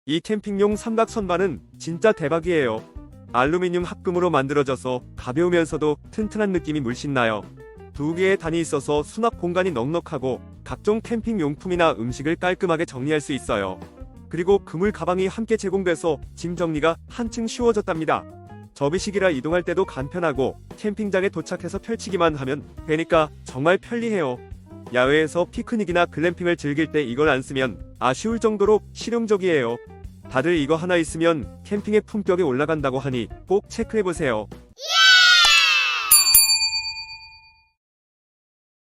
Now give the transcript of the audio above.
이 캠핑용 삼각 선반은 진짜 대박이에요. 알루미늄 합금으로 만들어져서 가벼우면서도 튼튼한 느낌이 물씬 나요. 두 개의 단이 있어서 수납 공간이 넉넉하고 각종 캠핑 용품이나 음식을 깔끔하게 정리할 수 있어요. 그리고 그물 가방이 함께 제공돼서 짐 정리가 한층 쉬워졌답니다. 접이식이라 이동할 때도 간편하고 캠핑장에 도착해서 펼치기만 하면 되니까 정말 편리해요. 야외에서 피크닉이나 글램핑을 즐길 때 이걸 안 쓰면 아쉬울 정도로 실용적이에요. 다들 이거 하나 있으면 캠핑의 품격이 올라간다고 하니 꼭 체크해보세요.